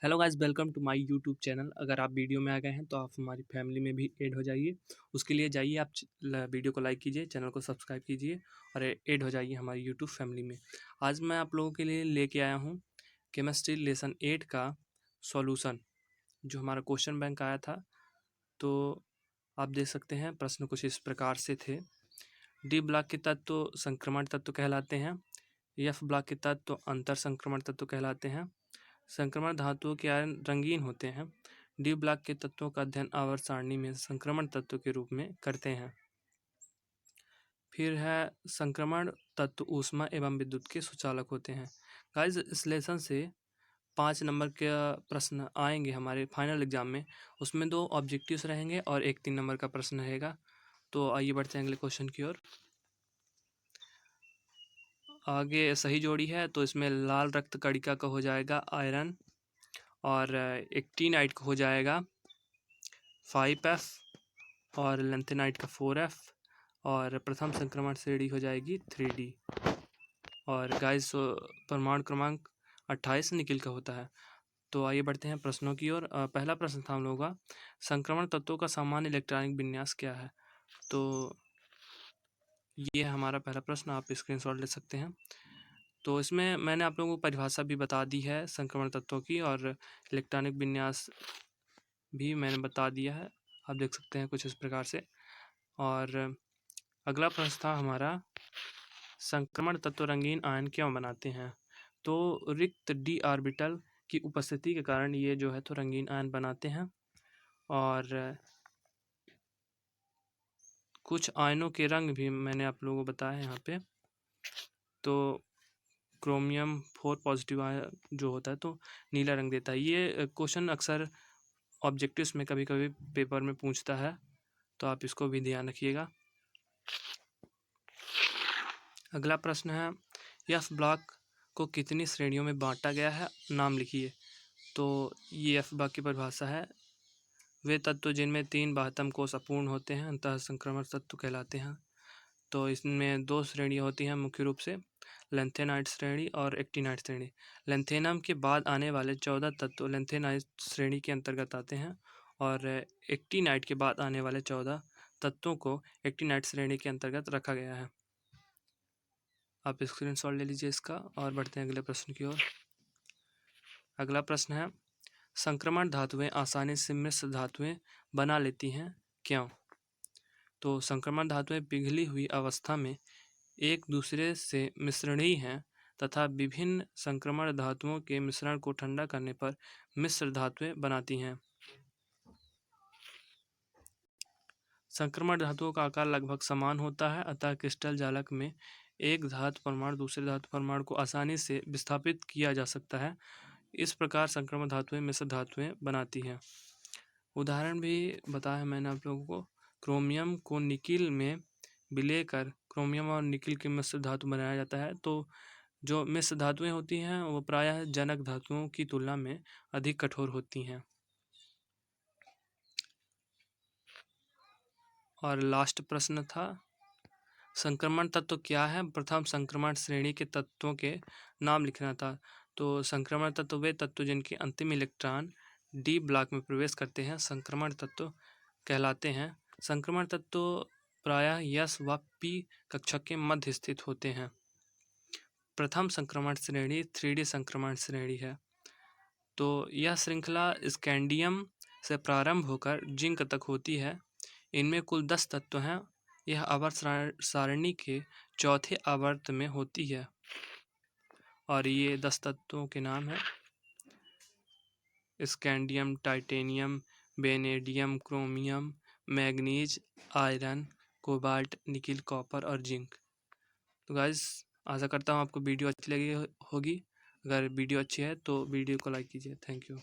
Hello guys, welcome to my YouTube channel. अगर आप video में आ गए हैं तो आप हमारी फैमिली में भी ऐड हो जाइए। उसके लिए जाइए, आप वीडियो को लाइक कीजिए, चैनल को सब्सक्राइब कीजिए और ऐड हो जाइए हमारी यूट्यूब फैमिली में। आज मैं आप लोगों के लिए लेके आया हूँ केमिस्ट्री लेसन 8 का सॉल्यूशन, जो हमारा क्वेश्चन बैंक आया था। तो आप देख सकते हैं प्रश्न कुछ इस प्रकार से थे। डी ब्लॉक के तत्व संक्रमण तत्व कहलाते हैं। एफ ब्लॉक के तत्व अंतर संक्रमण तत्व कहलाते हैं। संक्रमण धातुओं के आयन रंगीन होते हैं। डी ब्लॉक के तत्वों का अध्ययन आवर्त सारणी में संक्रमण तत्व के रूप में करते हैं। फिर है संक्रमण तत्व ऊष्मा एवं विद्युत के सुचालक होते हैं। गाइस, इस लेसन से 5 नंबर के प्रश्न आएंगे हमारे फाइनल एग्जाम में। उसमें 2 ऑब्जेक्टिव्स रहेंगे और एक 3 नंबर का प्रश्न रहेगा। तो आइए बढ़ते हैं अगले क्वेश्चन की ओर। आगे सही जोड़ी है तो इसमें लाल रक्त कणिका का हो जाएगा आयरन, और एक्टिनाइट का हो जाएगा 5F, और लेंथेनाइट का 4F, और प्रथम संक्रमण श्रेणी हो जाएगी 3D। और गाइस, परमाणु क्रमांक 28 निकिल का होता है। तो आइए बढ़ते हैं प्रश्नों की ओर। पहला प्रश्न था हम लोगों का, संक्रमण तत्वों का सामान्य इलेक्ट्रॉनिक विन्यास क्या है। तो ये है हमारा पहला प्रश्न, आप स्क्रीनशॉट ले सकते हैं। तो इसमें मैंने आप लोगों को परिभाषा भी बता दी है संक्रमण तत्वों की, और इलेक्ट्रॉनिक विन्यास भी मैंने बता दिया है, आप देख सकते हैं कुछ इस प्रकार से। और अगला प्रश्न था हमारा, संक्रमण तत्व रंगीन आयन क्यों बनाते हैं। तो रिक्त डी ऑर्बिटल की उपस्थिति के कारण ये जो है तो रंगीन आयन बनाते हैं। और कुछ आयनों के रंग भी मैंने आप लोगों को बताया यहाँ पे। तो क्रोमियम 4 पॉजिटिव आयन जो होता है तो नीला रंग देता है। ये क्वेश्चन अक्सर ऑब्जेक्टिव्स में कभी कभी पेपर में पूछता है, तो आप इसको भी ध्यान रखिएगा। अगला प्रश्न है, एफ ब्लॉक को कितनी श्रेणियों में बांटा गया है, नाम लिखिए। तो ये एफ ब्लॉक की परिभाषा है, वे तत्व जिनमें 3 बाह्यतम कोष अपूर्ण होते हैं अंतः संक्रमण तत्व कहलाते हैं। तो इसमें 2 श्रेणियाँ होती हैं मुख्य रूप से, लेंथेनाइट श्रेणी और एक्टिनाइट श्रेणी। लेंथेनम के बाद आने वाले 14 तत्व लेंथेनाइट श्रेणी के अंतर्गत आते हैं, और एक्टिनाइट के बाद आने वाले 14 तत्वों को एक्टिनाइट श्रेणी के अंतर्गत रखा गया है। आप स्क्रीनशॉट ले लीजिए इसका और बढ़ते हैं अगले प्रश्न की ओर। अगला प्रश्न है, संक्रमण धातुएं आसानी से मिश्र धातुएं बना लेती हैं, क्यों। तो संक्रमण धातुएं पिघली हुई अवस्था में एक दूसरे से मिश्रणीय हैं तथा विभिन्न संक्रमण धातुओं के मिश्रण को ठंडा करने पर मिश्र धातुएं बनाती हैं। संक्रमण धातुओं का आकार लगभग समान होता है, अतः क्रिस्टल जालक में एक धातु परमाणु दूसरे धातु परमाणु को आसानी से विस्थापित किया जा सकता है। इस प्रकार संक्रमण धातुएं मिश्र धातुएं बनाती हैं। उदाहरण भी बताया मैंने आप लोगों को, क्रोमियम को निकिल में विलय कर क्रोमियम और निकिल की मिश्र धातु बनाया जाता है। तो जो मिश्र धातुएं होती हैं वो प्रायः जनक धातुओं की तुलना में अधिक कठोर होती हैं। और लास्ट प्रश्न था, संक्रमण तत्व क्या है, प्रथम संक्रमण श्रेणी के तत्वों के नाम लिखना था। तो संक्रमण तत्व वे तत्व जिनके अंतिम इलेक्ट्रॉन डी ब्लॉक में प्रवेश करते हैं संक्रमण तत्व कहलाते हैं। संक्रमण तत्व प्रायः यस व पी कक्षक के मध्य स्थित होते हैं। प्रथम संक्रमण श्रेणी 3D संक्रमण श्रेणी है। तो यह श्रृंखला स्कैंडियम से प्रारंभ होकर जिंक तक होती है। इनमें कुल 10 तत्व हैं। यह आवर्त सारणी के चौथे आवर्त में होती है, और ये 10 तत्वों के नाम हैं, scandium, titanium, vanadium, chromium, manganese, iron, cobalt, nickel, copper और जिंक। तो गाइस, आशा करता हूँ आपको वीडियो अच्छी लगी होगी। अगर वीडियो अच्छी है तो वीडियो को लाइक कीजिए। Thank you.